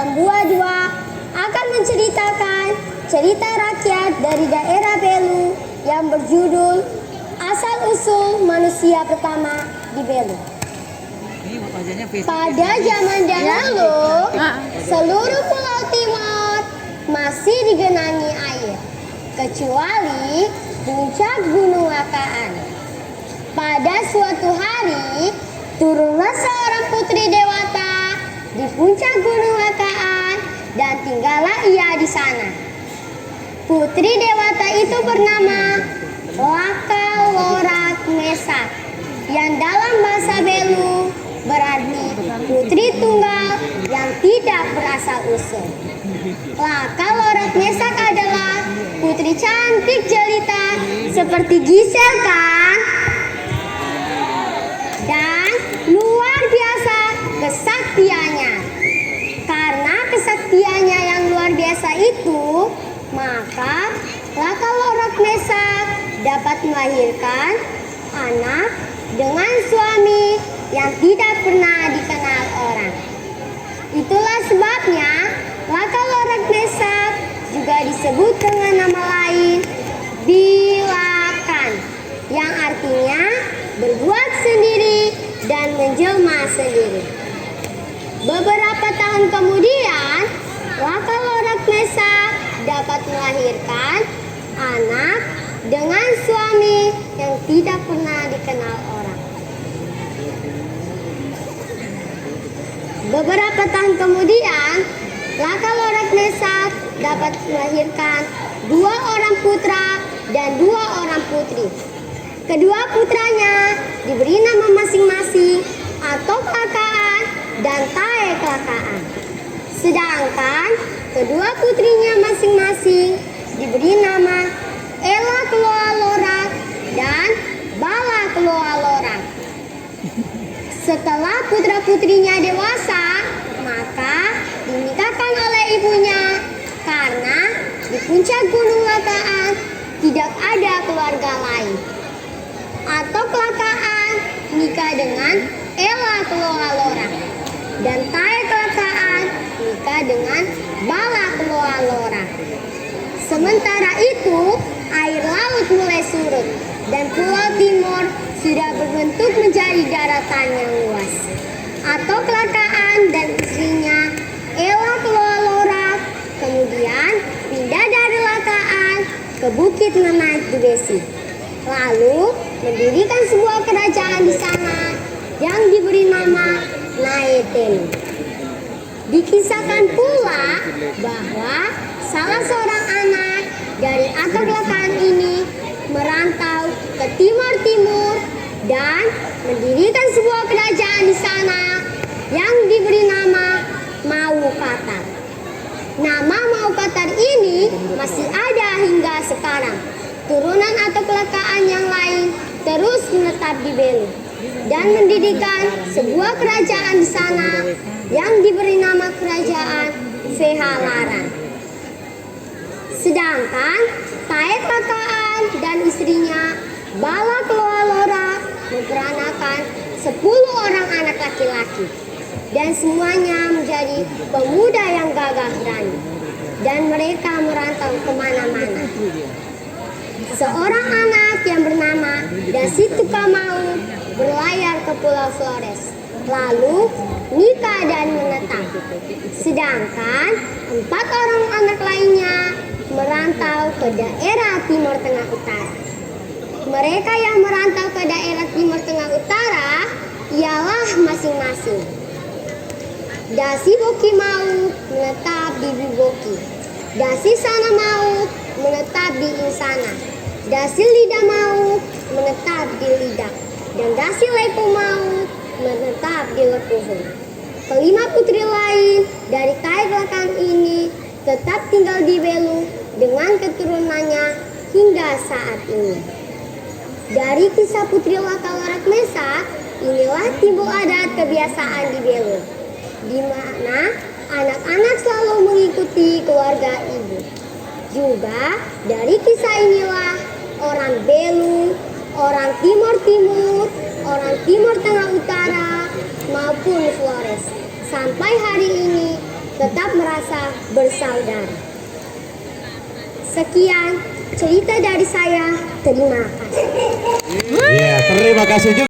Lambu Adwa akan menceritakan cerita rakyat dari daerah Belu yang berjudul Asal-usul Manusia Pertama di Belu. Pada zaman dahulu, seluruh Pulau Timor masih digenangi air, kecuali puncak Gunung Lakaan. Pada suatu hari, turunlah seorang putri dewata di puncak Gunung Lakaan dan tinggallah ia di sana. Putri dewata itu bernama Laka Lorak Mesak, yang dalam bahasa Belu berarti putri tunggal yang tidak berasal usul. Laka Lorak Mesak adalah putri cantik jelita seperti Gisel kan? Dan luar biasa kesaktiannya. Karena kesaktiannya yang luar biasa itu, maka Laka Lorak Mesak dapat melahirkan anak dengan suami yang tidak pernah dikenal orang. Itulah sebabnya Laka Lorak Mesak juga disebut dengan nama lain Bilakan, yang artinya berbuat sendiri dan menjelma sendiri. Beberapa tahun kemudian, Laka Lorak Mesak dapat melahirkan anak dengan suami yang tidak pernah dikenal orang. Beberapa tahun kemudian, Laka Lorak Mesak dapat melahirkan 2 orang putra dan 2 orang putri. Kedua putranya diberi nama masing-masing Atok Lakaan dan Tae Lakaan. Sedangkan kedua putrinya masing-masing diberi nama Ela Keloa Lorak dan Bala Keloa Lorak. Setelah putra-putrinya dewasa, maka dinikahkan oleh ibunya karena di puncak Gunung Lakaan tidak ada keluarga lain. Atok Lakaan nikah dengan Ela Keloa Lorak dan Tae Lakaan nikah dengan Bala Keloa Lorak. Sementara itu, air laut mulai surut dan Pulau Timor sudah berbentuk menjadi daratan yang luas. Atok Lakaan dan istrinya Ela Keloa Lorak kemudian pindah dari Lakaan ke Bukit Menaik di Besi, lalu mendirikan sebuah kerajaan di sana yang diberi nama Naetelu. Dikisahkan pula bahwa salah seorang anak dari Atok Lakaan ini merantau ke Timor Timur dan mendirikan sebuah kerajaan di sana yang diberi nama Maukatar. Nama Maukatar ini masih ada hingga sekarang. Turunan Atok Lakaan yang lain terus menetap di Belu dan mendirikan sebuah kerajaan di sana yang diberi nama Kerajaan Vehalaran. Sedangkan Tae Lakaan dan istrinya Bala Keloa Lorak memperanakan 10 orang anak laki-laki dan semuanya menjadi pemuda yang gagah berani dan mereka merantau kemana-mana. Seorang anak yang bernama Dasitukamahu berlayar ke Pulau Flores, lalu nikah dan menetap. Sedangkan 4 orang anak lainnya merantau ke daerah Timur Tengah Utara. Mereka yang merantau ke daerah Timur Tengah Utara ialah masing-masing Dasi Boki Mau menetap di Biboki, Dasi Sana Mau menetap di Insana, Dasi Lidah Mau menetap di Lidak, dan Dasi Lepo Mau menetap di Lekuhun. Kelima putri lain dari Tae Lakaan ini tetap tinggal di Belu dengan keturunannya hingga saat ini. Dari kisah Putri Laka Lorak Mesak, inilah timbul adat kebiasaan di Belu, di mana anak-anak selalu mengikuti keluarga ibu. Juga dari kisah inilah orang Belu, orang Timur Timur, orang Timur Tengah Utara maupun Flores sampai hari ini tetap merasa bersaudara. Sekian cerita dari saya. Terima kasih. Iya, terima kasih juga.